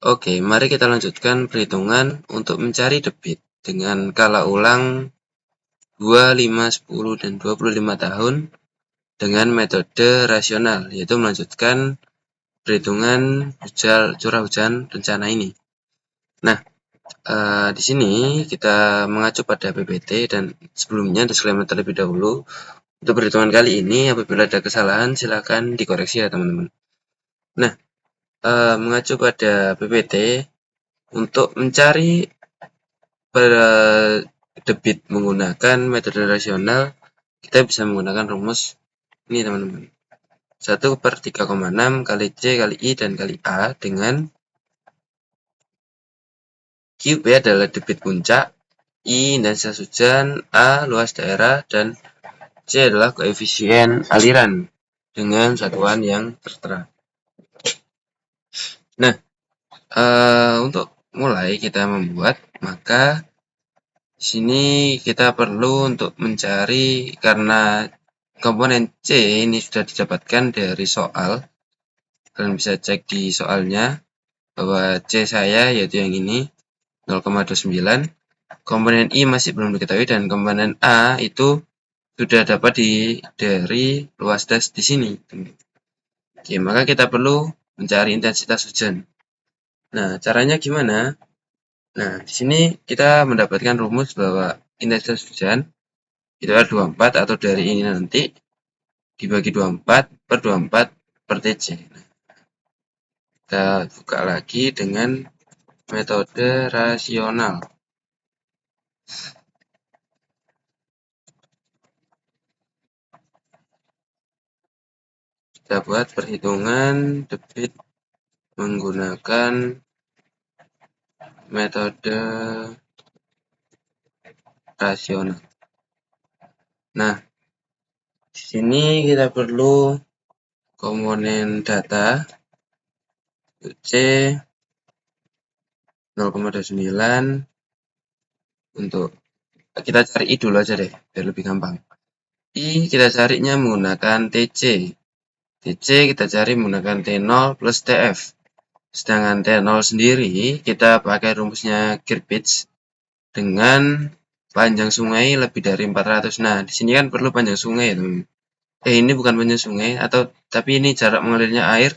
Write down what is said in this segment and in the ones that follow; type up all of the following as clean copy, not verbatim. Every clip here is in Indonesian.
Oke, mari kita lanjutkan perhitungan untuk mencari debit dengan skala ulang 2, 5, 10, dan 25 tahun dengan metode rasional, yaitu melanjutkan perhitungan curah hujan rencana ini. Nah, di sini kita mengacu pada PPT dan sebelumnya disclaimer terlebih dahulu. Untuk perhitungan kali ini, apabila ada kesalahan, silakan dikoreksi ya teman-teman. Nah, mengacu pada PPT, untuk mencari debit menggunakan metode rasional, kita bisa menggunakan rumus ini teman-teman. 1/3,6 kali C kali I dan kali A dengan QP adalah debit puncak, I intensitas hujan, A luas daerah, dan C adalah koefisien aliran dengan satuan yang tertera. Nah, untuk mulai kita membuat, maka di sini kita perlu untuk mencari, karena komponen C ini sudah didapatkan dari soal. Kalian bisa cek di soalnya bahwa C saya yaitu yang ini 0,29. Komponen I masih belum diketahui dan komponen A itu sudah dapat dari luas das di sini. Oke, maka kita perlu mencari intensitas hujan. Nah, caranya gimana? Nah, di sini kita mendapatkan rumus bahwa intensitas hujan itu adalah 24 atau dari ini nanti dibagi 24/24/TC. Nah, kita buka lagi dengan metode rasional. Kita buat perhitungan debit menggunakan metode rasional. Nah, di sini kita perlu komponen data C 0,29 untuk kita cari I dulu aja deh biar lebih gampang. I kita carinya menggunakan TC. TC kita cari menggunakan T0 plus TF. Sedangkan T0 sendiri kita pakai rumusnya Kirchhoff dengan panjang sungai lebih dari 400. Nah, di sini kan perlu panjang sungai ya, teman. Ini bukan panjang sungai tapi ini jarak mengalirnya air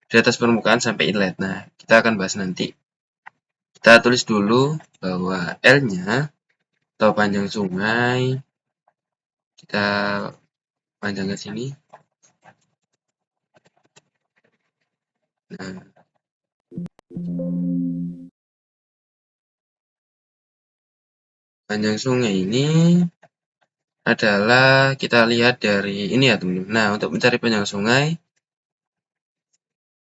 di atas permukaan sampai inlet. Nah, kita akan bahas nanti. Kita tulis dulu bahwa L-nya atau panjang sungai kita panjang ke sini. Nah, panjang sungai ini adalah kita lihat dari ini ya teman-teman. Nah, untuk mencari panjang sungai,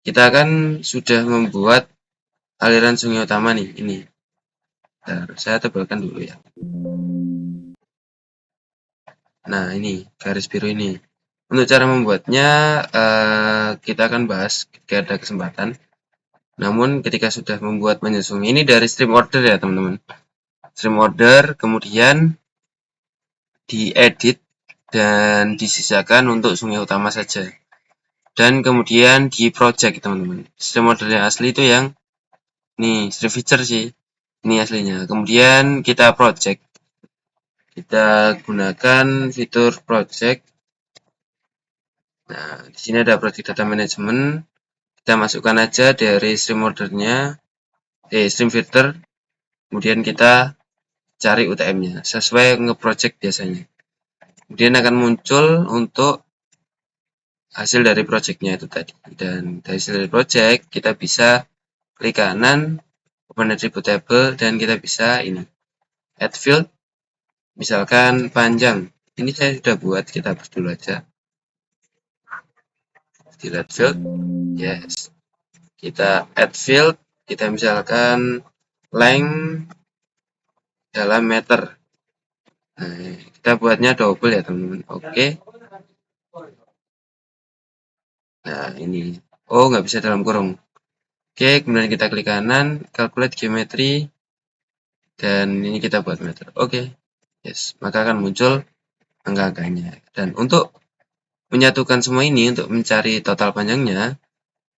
kita kan sudah membuat aliran sungai utama nih, ini. Bentar, saya tebalkan dulu ya. Nah, ini garis biru ini. Untuk cara membuatnya, kita akan bahas ketika ada kesempatan. Namun, ketika sudah membuat panjang sungai ini dari stream order ya teman-teman. Stream order, kemudian diedit dan disisakan untuk sungai utama saja. Dan kemudian di project teman-teman. Stream order yang asli itu yang nih, stream feature sih. Ini aslinya. Kemudian kita project. Kita gunakan fitur project. Nah, di sini ada project data management. Kita masukkan aja dari stream ordernya, stream filter. Kemudian kita cari UTM-nya sesuai nge-project biasanya. Kemudian akan muncul untuk hasil dari project-nya itu tadi. Dan dari hasil dari project kita bisa klik kanan, open attribute table, dan kita bisa ini add field. Misalkan panjang. Ini saya sudah buat, kita hapus dulu aja. Di add field, yes. Kita add field, kita misalkan length dalam meter. Nah, kita buatnya double ya teman-teman. Oke. Nah, ini. Oh, nggak bisa dalam kurung. Oke, kemudian kita klik kanan, calculate geometry, dan ini kita buat meter. Oke, yes. Maka akan muncul angka-angkanya. Dan untuk menyatukan semua ini, untuk mencari total panjangnya,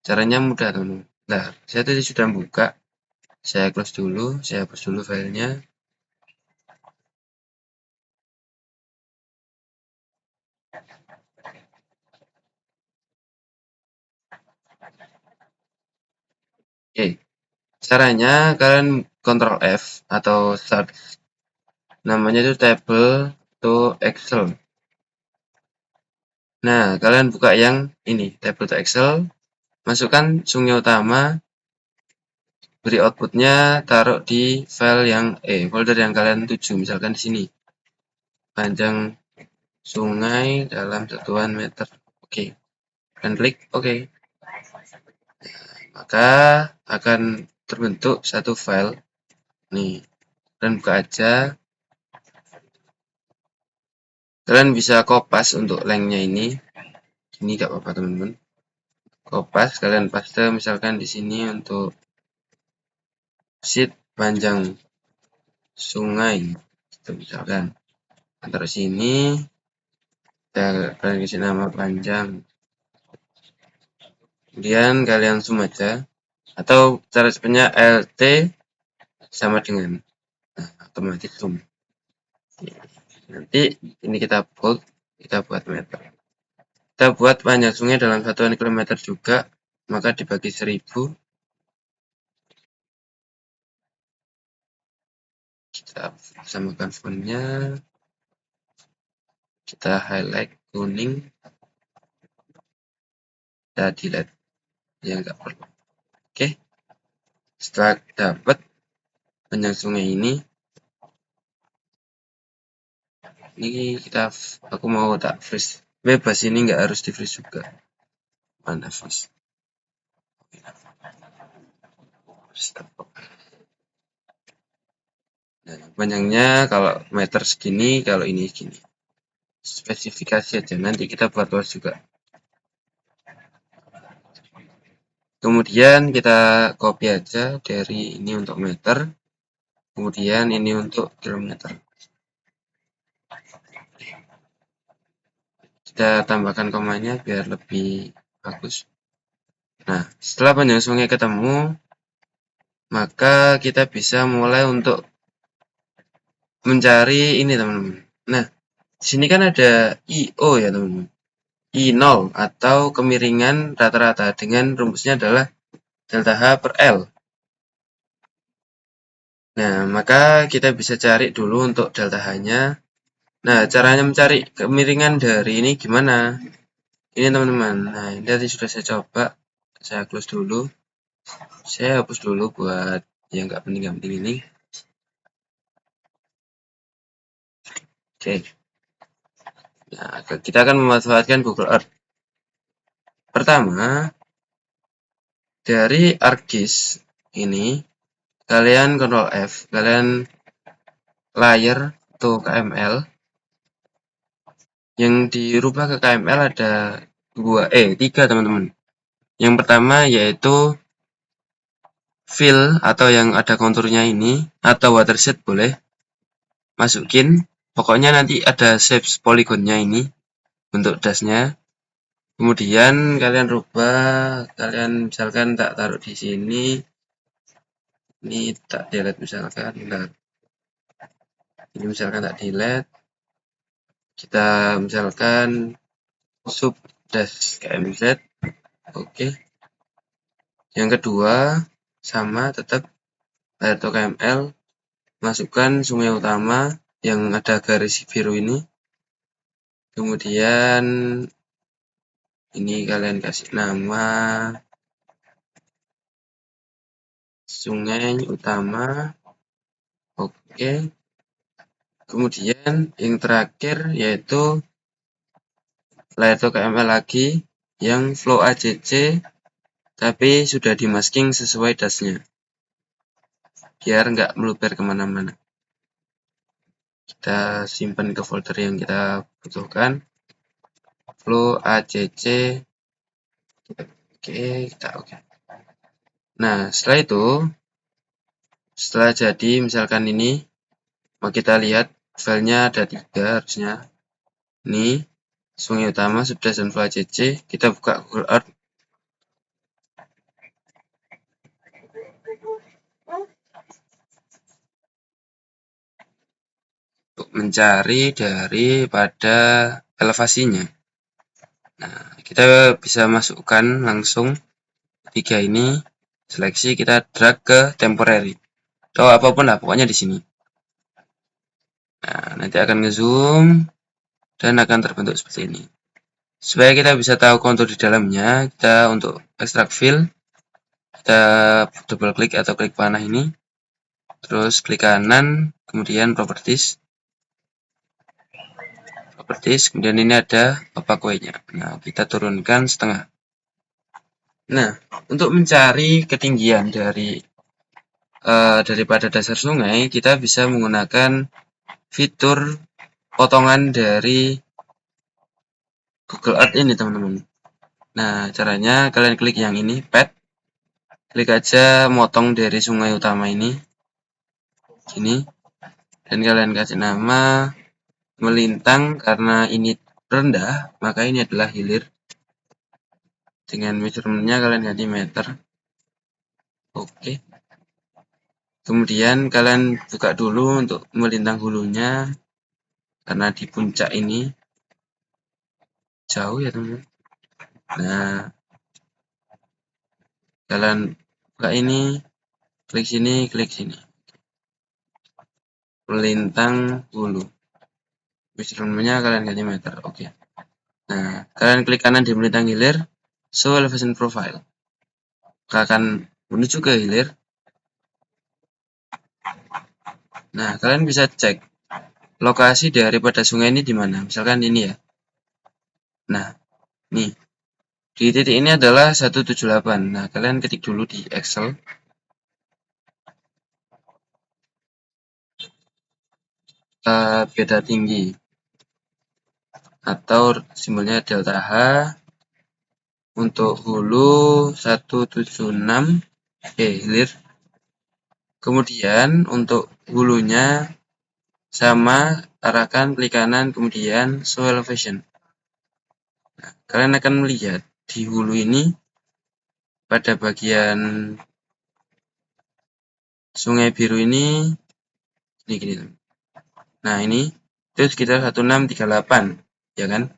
caranya mudah teman-teman. Nah, saya tadi sudah buka, saya close dulu, saya hapus dulu filenya. Oke, caranya kalian Ctrl F atau start, namanya itu table to Excel. Nah, kalian buka yang ini, table to Excel, masukkan sungai utama, beri outputnya, taruh di file yang folder yang kalian tuju, misalkan di sini, panjang sungai dalam satuan meter. Oke, dan klik oke. Maka akan terbentuk satu file nih, dan buka aja. Kalian bisa kopas untuk lengthnya ini gak apa-apa teman-teman. Kopas, kalian paste misalkan di sini untuk sheet panjang sungai, itu misalkan. Taruh sini, kalian kasih nama panjang. Kemudian kalian zoom aja, atau cara cepatnya LT sama dengan otomatis zoom. Nanti ini kita bold, kita buat meter. Kita buat panjang sungai dalam satuan kilometer juga, maka dibagi 1000. Kita samakan fontnya, kita highlight kuning, kita delete yang nggak perlu. Oke, setelah dapat panjang sungai ini aku mau tak freeze, bebas, ini nggak harus di freeze juga. Mana freeze? Nah, panjangnya kalau meter segini, kalau ini segini. Spesifikasi aja, nanti kita buat luas juga. Kemudian kita copy aja dari ini untuk meter, kemudian ini untuk kilometer. Kita tambahkan komanya biar lebih bagus. Nah, setelah panjang sungai ketemu, maka kita bisa mulai untuk mencari ini teman-teman. Nah, di sini kan ada I0 ya teman-teman. I0 atau kemiringan rata-rata dengan rumusnya adalah delta H per L. Nah, maka kita bisa cari dulu untuk delta H-nya. Nah, caranya mencari kemiringan dari ini gimana? Ini teman-teman. Nah, ini tadi sudah saya coba. Saya close dulu. Saya hapus dulu buat yang nggak penting ini. Oke. Nah, kita akan memanfaatkan Google Earth. Pertama, dari ArcGIS ini, kalian Ctrl F, kalian layer to KML. Yang dirubah ke KML ada 3 teman-teman. Yang pertama yaitu fill atau yang ada konturnya ini, atau watershed boleh. Masukin, pokoknya nanti ada shapes polygonnya ini, bentuk dashnya. Kemudian kalian rubah, kalian misalkan tak taruh di sini, ini tak delete misalkan, ini misalkan tak delete, kita misalkan sub dash kmz. Oke. Yang kedua sama, tetap layer to KML, masukkan sungai utama yang ada garis biru ini. Kemudian ini kalian kasih nama sungai utama. Oke. Kemudian yang terakhir yaitu layer to KML lagi yang flow ACC tapi sudah di masking sesuai dashnya biar nggak meluber kemana-mana. Kita simpan ke folder yang kita butuhkan, flow ACC. Oke, oke. Nah, setelah itu, setelah jadi misalkan ini, mau kita lihat filenya ada 3 harusnya. Ini sungai utama, subdash dan flow ACC. Kita buka Google Earth. mencari daripada elevasinya. Nah, kita bisa masukkan langsung tiga ini, seleksi, kita drag ke temporary atau apapun lah, pokoknya di sini. Nah, nanti akan ngezoom dan akan terbentuk seperti ini. Supaya kita bisa tahu kontur di dalamnya, kita untuk extract fill, kita double klik atau klik panah ini, terus klik kanan, kemudian properties, kemudian ini ada opaque-nya. Nah, kita turunkan setengah. Nah, untuk mencari ketinggian daripada dasar sungai, kita bisa menggunakan fitur potongan dari Google Earth ini, teman-teman. Nah, caranya kalian klik yang ini, pad, klik aja motong dari sungai utama ini, gini, dan kalian kasih nama melintang. Karena ini rendah, maka ini adalah hilir. Dengan measurementnya kalian ganti meter. Oke. Kemudian kalian buka dulu untuk melintang hulunya, karena di puncak ini jauh ya teman-teman. Nah, kalian buka ini, klik sini, klik sini, melintang hulu. Measurementnya kalian ganti meter. Oke. Nah, kalian klik kanan di melintang hilir, show elevation profile. Akan menuju ke hilir. Nah, kalian bisa cek lokasi daripada sungai ini di mana. Misalkan ini ya. Nah, nih. Di titik ini adalah 178. Nah, kalian ketik dulu di Excel. Beda tinggi. Atau simbolnya delta H. Untuk hulu 176. Hilir. Kemudian untuk hulunya sama, arahkan klik kanan, kemudian show elevation. Nah, kalian akan melihat di hulu ini pada bagian sungai biru ini gini. Nah, ini itu sekitar 1638, ya kan?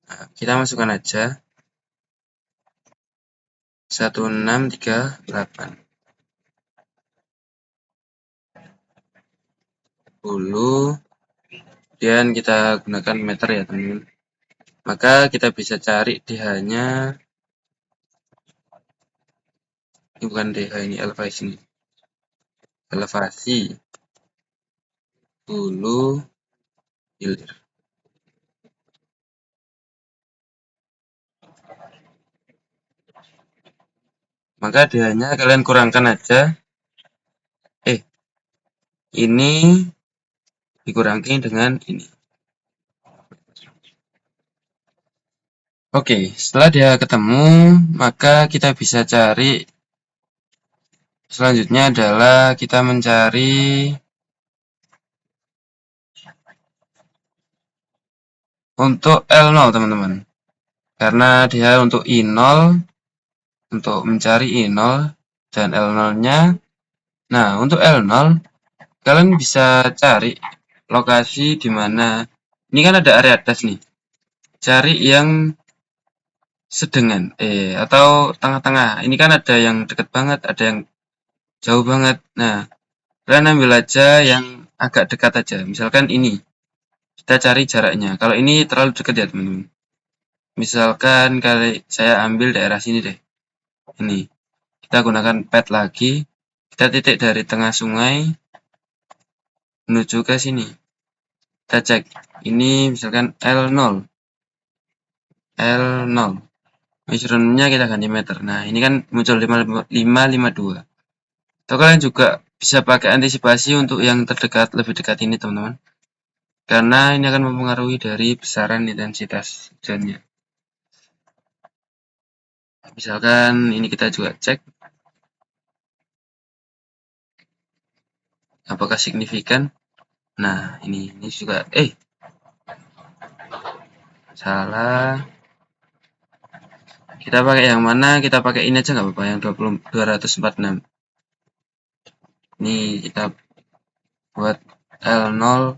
Nah, kita masukkan aja 1638. Hulu, kemudian kita gunakan meter ya teman-teman. Maka kita bisa cari DH-nya. Ini bukan DH, ini elevasi. Elevasi hulu hilir. Maka DH-nya kalian kurangkan aja. Ini dikurangi dengan ini. Oke, setelah dia ketemu, maka kita bisa cari. Selanjutnya adalah kita mencari untuk L0, teman-teman. Karena dia untuk I0, untuk mencari I0 dan L0-nya. Nah, untuk L0, kalian bisa cari lokasi di mana. Ini kan ada area atas nih. Cari yang sedengan, atau tengah-tengah. Ini kan ada yang dekat banget, ada yang jauh banget. Nah, kalian ambil aja yang agak dekat aja. Misalkan ini. Kita cari jaraknya. Kalau ini terlalu dekat ya, teman-teman. Misalkan kali saya ambil daerah sini deh. Ini. Kita gunakan pad lagi. Kita titik dari tengah sungai menuju ke sini. Kita cek. Ini misalkan L0. L0. Measurementnya kita ganti meter. Nah, ini kan muncul 552. Atau kalian juga bisa pakai antisipasi untuk yang terdekat, lebih dekat ini, teman-teman. Karena ini akan mempengaruhi dari besaran intensitas hujannya. Misalkan ini kita juga cek apakah signifikan. Nah, ini juga salah. Kita pakai yang mana? Kita pakai ini aja nggak apa-apa, yang 246. Ini kita buat L0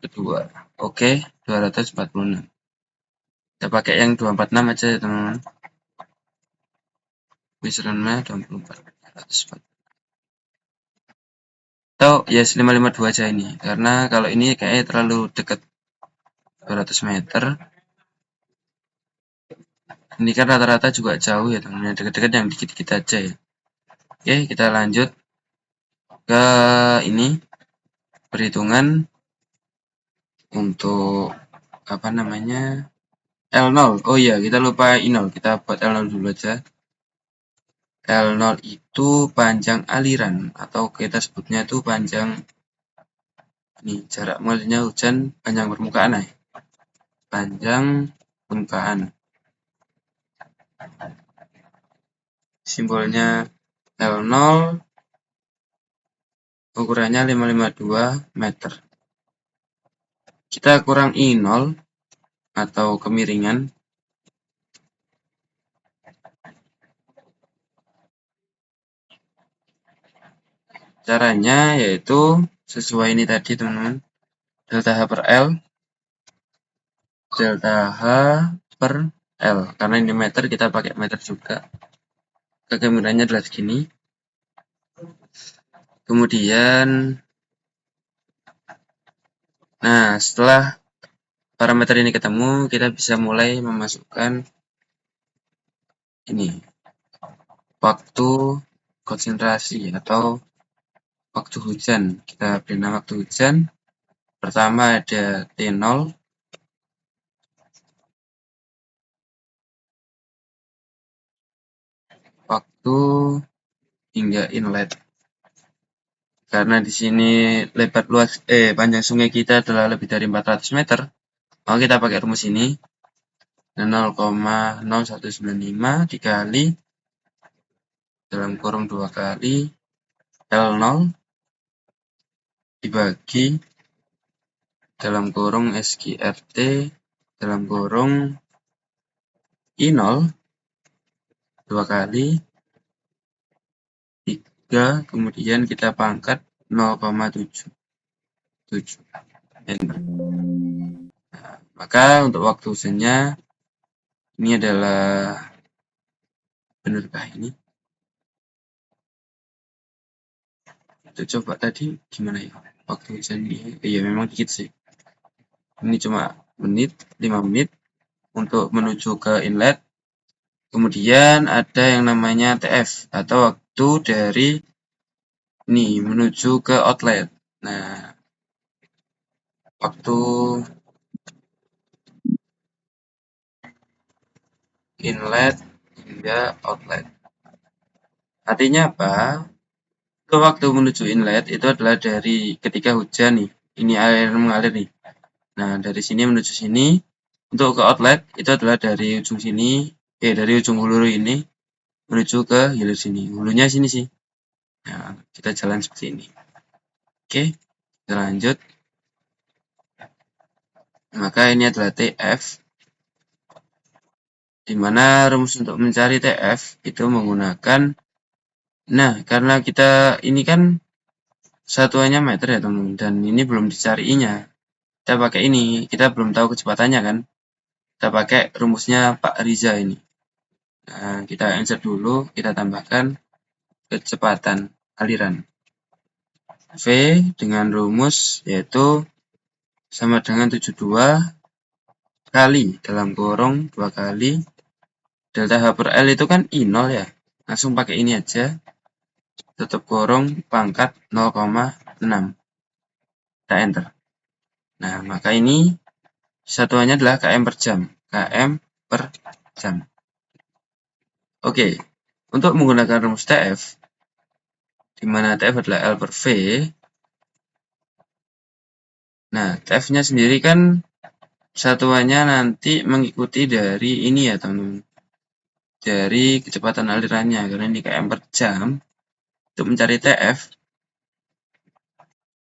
kedua. Oke, 246. Kita pakai yang 246 aja ya teman-teman. Misalnya 24. 240. Atau ya 552 aja ini. Karena kalau ini kayaknya terlalu dekat. 200 meter. Ini kan rata-rata juga jauh ya teman-teman. Yang dekat-dekat yang dikit-dikit aja ya. Oke, kita lanjut ke ini. Perhitungan untuk apa namanya? L0. Oh iya, kita lupa I0. Kita buat L0 dulu aja. L0 itu panjang aliran atau kita sebutnya itu panjang ini jarak mengalirnya hujan panjang permukaan ya. Panjang permukaan. Simbolnya L0 ukurannya 552 meter. Kita kurang I0 atau kemiringan. Caranya yaitu sesuai ini tadi teman-teman. Delta H per L. Delta H per L. Karena ini meter kita pakai meter juga. Kemiringannya adalah segini. Kemudian, nah setelah parameter ini ketemu, kita bisa mulai memasukkan ini waktu konsentrasi atau waktu hujan. Kita beri nama waktu hujan. Pertama ada T0. Waktu hingga inlet. Karena di sini lebar luas panjang sungai kita adalah lebih dari 400 meter, maka kita pakai rumus ini. 0,0195 dikali dalam kurung 2 kali L0 dibagi dalam kurung SGRT dalam kurung I0 2 kali 3, kemudian kita pangkat 0,77. Enter. Nah, maka untuk waktu hujannya ini adalah benarkah ini? Kita coba tadi gimana ya? Waktu hujan ini, iya memang dikit sih. Ini cuma 5 menit untuk menuju ke inlet. Kemudian ada yang namanya TF atau waktu dari ini menuju ke outlet. Nah, waktu inlet hingga outlet. Artinya apa? Untuk waktu menuju inlet itu adalah dari ketika hujan nih. Ini air mengalir nih. Nah, dari sini menuju sini. Untuk ke outlet itu adalah dari ujung sini, dari ujung hulu ini menuju ke hilir sini. Hulunya sini sih. Nah, kita jalan seperti ini. Oke, kita lanjut. Maka ini adalah TF. Di mana rumus untuk mencari TF itu menggunakan, nah karena kita ini kan satuannya meter ya teman-teman, dan ini belum dicari I-nya. Kita pakai ini, kita belum tahu kecepatannya kan. Kita pakai rumusnya Pak Riza ini. Nah, kita insert dulu, kita tambahkan kecepatan aliran. V dengan rumus yaitu sama dengan 72 kali dalam kurung 2 kali delta H per L itu kan I0 ya. Langsung pakai ini aja. Tutup kurung pangkat 0,6. Kita enter. Nah, maka ini satuannya adalah km per jam. km per jam. Oke, untuk menggunakan rumus TF, di mana TF adalah L per V. Nah, TF-nya sendiri kan satuannya nanti mengikuti dari ini ya teman-teman. Dari kecepatan alirannya, karena ini km per jam. Untuk mencari TF,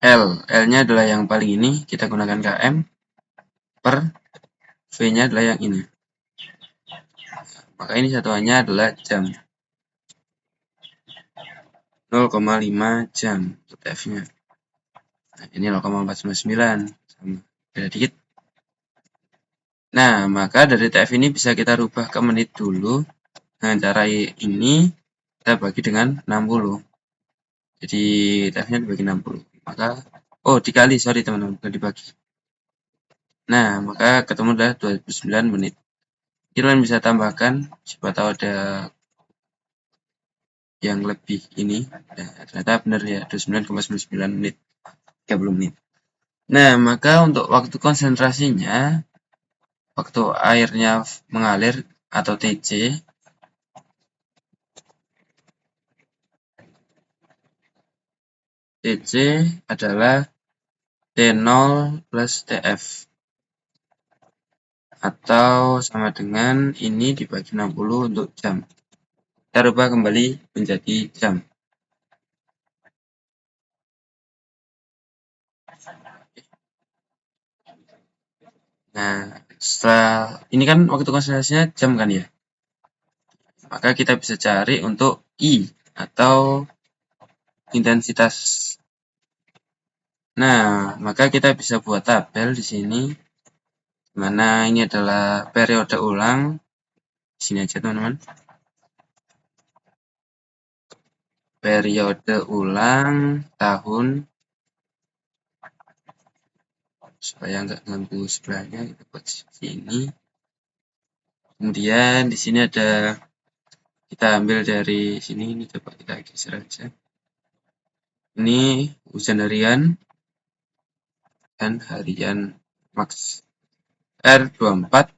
L-nya adalah yang paling ini, kita gunakan km per V-nya adalah yang ini. Maka ini satuannya adalah jam. 0,5 jam untuk TF-nya. Nah, ini 0,499 sama. beda dikit. Nah, maka dari TF ini bisa kita rubah ke menit dulu. Dengan cara ini, kita bagi dengan 60. Jadi, TF-nya dibagi 60. Maka, dikali, sorry teman-teman, bukan dibagi. Nah, maka ketemu adalah 29 menit. Kalian bisa tambahkan, siapa tahu ada yang lebih ini. Nah, ternyata benar ya, 29,99 menit. 30 menit. Nah, maka untuk waktu konsentrasinya, waktu airnya mengalir atau TC, TC adalah T0 plus TF. Atau sama dengan ini dibagi 60 untuk jam. Kita rubah kembali menjadi jam. Nah, setelah ini kan waktu konsentrasinya jam kan ya. Maka kita bisa cari untuk I atau intensitas. Nah, maka kita bisa buat tabel di sini. Mana ini adalah periode ulang. Di sini aja teman-teman. Periode ulang tahun. Supaya nggak ganggu sebelahnya, kita buat di sini. Kemudian di sini ada, kita ambil dari sini, ini coba kita geser aja. Ini hujan harian dan harian max R24.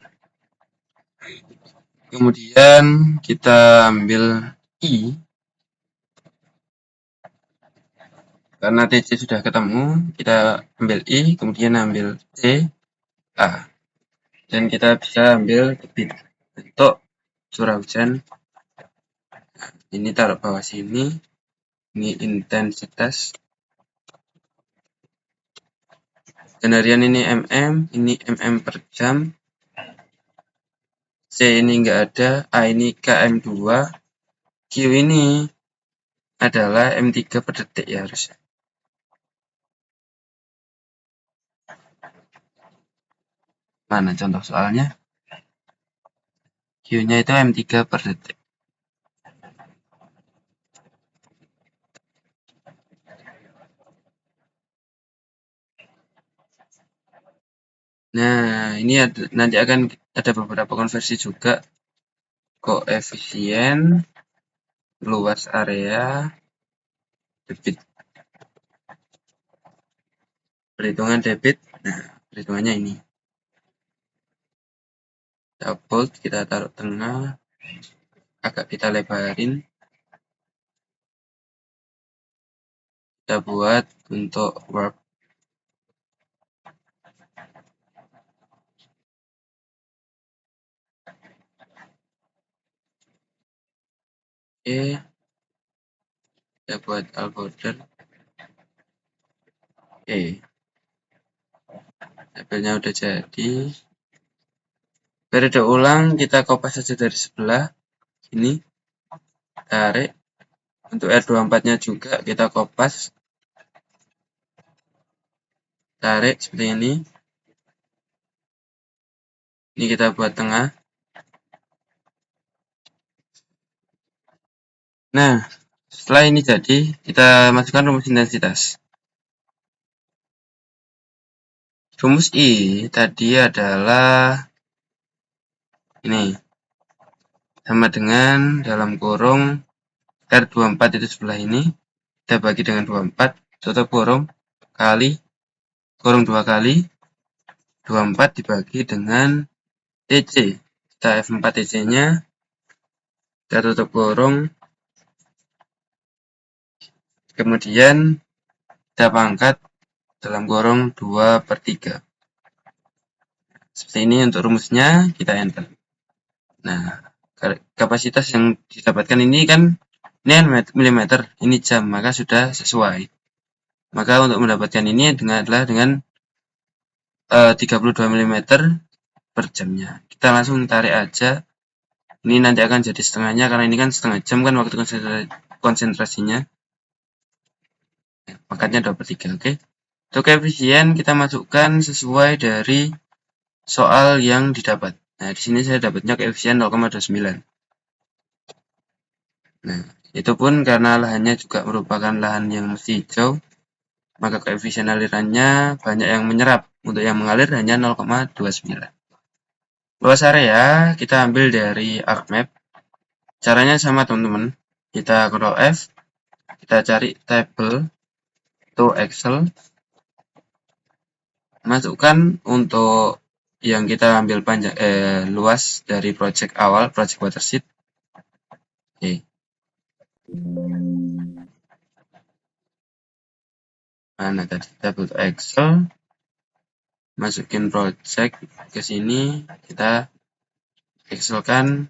Kemudian kita ambil I. Karena TC sudah ketemu, kita ambil I, kemudian ambil C, A. Dan kita bisa ambil debit untuk curah hujan. Ini taruh bawah sini. Ini intensitas. Dan harian ini mm, ini mm per jam. C ini enggak ada, A ini km2, Q ini adalah M3 per detik ya harusnya. Mana contoh soalnya? Q-nya itu M3 per detik. Nah, ini nanti akan ada beberapa konversi juga. Koefisien, luas area, debit. Perhitungan debit, nah perhitungannya ini. Kita bold, kita taruh tengah, agak kita lebarin. Kita buat untuk work. Oke, kita buat all border. Oke, tabelnya udah jadi. Periode ulang kita kopas saja dari sebelah ini, tarik. Untuk R24-nya juga kita kopas, tarik seperti ini. Ini kita buat tengah. Nah, setelah ini jadi, kita masukkan rumus intensitas. Rumus I tadi adalah ini. Sama dengan dalam kurung R24 itu sebelah ini. Kita bagi dengan 24, tutup kurung, kali, kurung 2 kali, 24 dibagi dengan TC. Kita F4 TC-nya, kita tutup kurung, kemudian kita pangkat dalam kurung 2/3. Seperti ini untuk rumusnya, kita enter. Nah, kapasitas yang didapatkan ini kan, ini milimeter, ini jam, maka sudah sesuai. Maka untuk mendapatkan ini adalah dengan 32 mm per jamnya. Kita langsung tarik aja. Ini nanti akan jadi setengahnya, karena ini kan setengah jam kan waktu konsentrasinya. Pangkatnya 2/3, oke. Untuk koefisien kita masukkan sesuai dari soal yang didapat. Nah, di sini saya dapatnya koefisien 0,29. Nah, itu pun karena lahannya juga merupakan lahan yang masih hijau, maka koefisien alirannya banyak yang menyerap. Untuk yang mengalir hanya 0,29. Luas area kita ambil dari ArcMap. Caranya sama teman-teman. Kita Ctrl F, kita cari tabel to Excel, masukkan untuk yang kita ambil panjang luas dari project awal, project watershed. Oke. Mana tadi tabel to Excel, masukin project ke sini, kita excelkan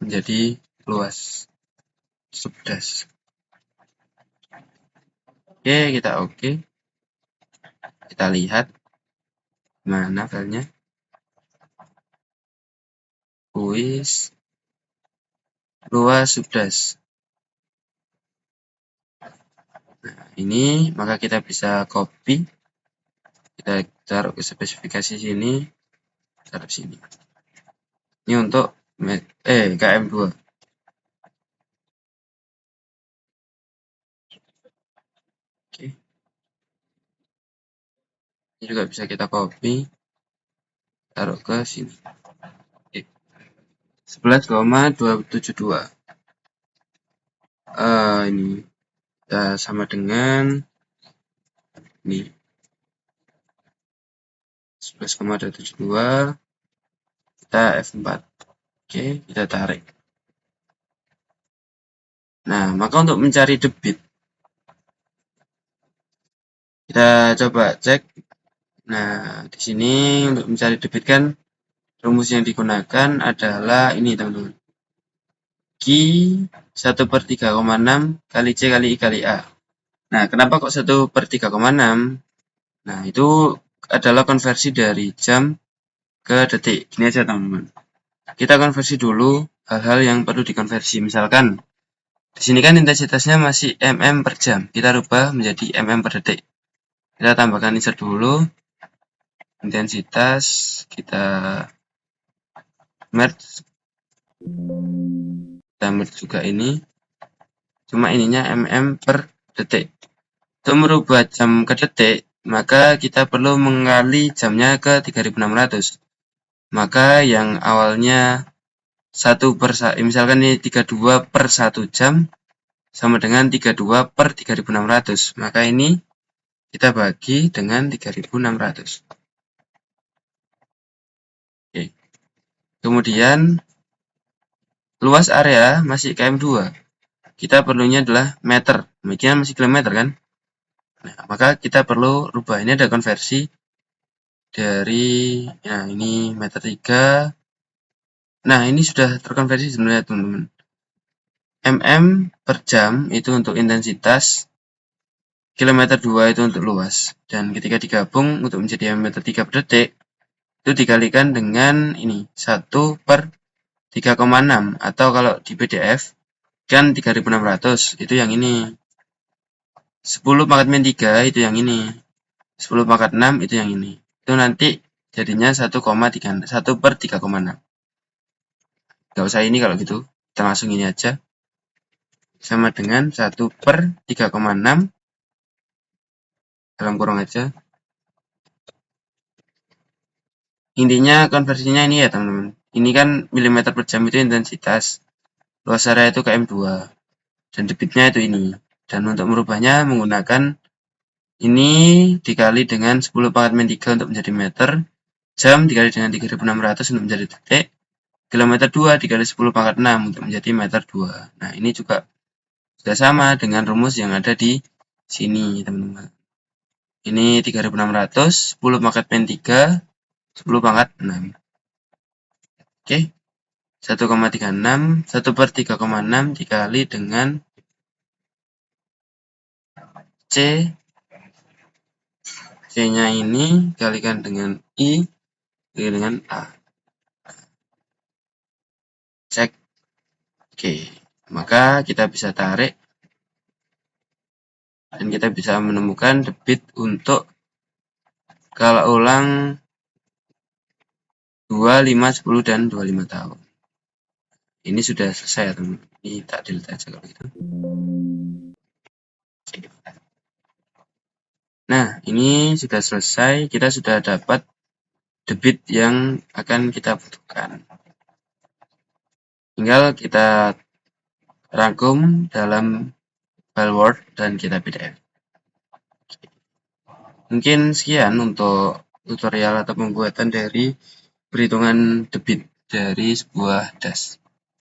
menjadi luas subdas. Oke, kita oke. Kita lihat mana filenya. Kuis luas subdas. Nah, ini maka kita bisa copy, kita taruh ke spesifikasi sini, taruh sini. Ini untuk KM2. Oke. Ini juga bisa kita copy, taruh ke sini. 11,272. Ini sama dengan ini 11,272, kita F4. Oke, kita tarik. Nah, maka untuk mencari debit, kita coba cek. Nah, di sini untuk mencari debit kan rumus yang digunakan adalah ini teman-teman. Q 1/3,6 kali C kali I kali A. Nah, kenapa kok 1/3,6? Nah, itu adalah konversi dari jam ke detik. Gini aja teman-teman. Kita konversi dulu hal-hal yang perlu dikonversi. Misalkan di sini kan intensitasnya masih mm per jam. Kita rubah menjadi mm per detik. Kita tambahkan insert dulu. Intensitas kita merge. Kita merge juga ini. Cuma ininya mm per detik. Untuk merubah jam ke detik, maka kita perlu mengali jamnya ke 3600. Maka yang awalnya misalkan ini 32 per 1 jam sama dengan 32 per 3600. Maka ini kita bagi dengan 3600. Oke. Kemudian luas area masih km2. Kita perlunya adalah meter. Demikian masih kilometer kan? Nah, maka kita perlu rubah. Ini ada konversi dari ini meter 3. Nah, ini sudah terkonversi sebenarnya teman-teman. mm per jam itu untuk intensitas, kilometer 2 itu untuk luas. Dan ketika digabung untuk menjadi meter 3 per detik, itu dikalikan dengan ini 1/3,6, atau kalau di PDF kan 3600, itu yang ini. 10 pangkat min 3 itu yang ini. 10 pangkat 6 itu yang ini. Itu nanti jadinya 1/3,6. Gak usah ini kalau gitu, kita langsung ini aja. Sama dengan 1/3,6 dalam kurung aja. Intinya konversinya ini ya teman-teman. Ini kan milimeter per jam itu intensitas. Luas area itu km2. Dan debitnya itu ini. Dan untuk merubahnya menggunakan ini dikali dengan 10 pangkat min 3 untuk menjadi meter. Jam dikali dengan 3600 untuk menjadi detik. Kilometer 2 dikali 10 pangkat 6 untuk menjadi meter 2. Nah, ini juga sudah sama dengan rumus yang ada di sini, teman-teman. Ini 3600, 10 pangkat min 3, 10 pangkat 6. Oke. 1,36, 1/3,6 dikali dengan C. C-nya ini dikalikan dengan I, dikalikan dengan A. Cek. Oke. Maka kita bisa tarik dan kita bisa menemukan debit untuk Kalau ulang 2, 5, 10, dan 25 tahun. Ini sudah selesai ya teman. Ini tak delete aja kalau gitu. Nah, ini sudah selesai. Kita sudah dapat debit yang akan kita butuhkan. Tinggal kita rangkum dalam file Word dan kita PDF. Mungkin sekian untuk tutorial atau pembuatan dari perhitungan debit dari sebuah das.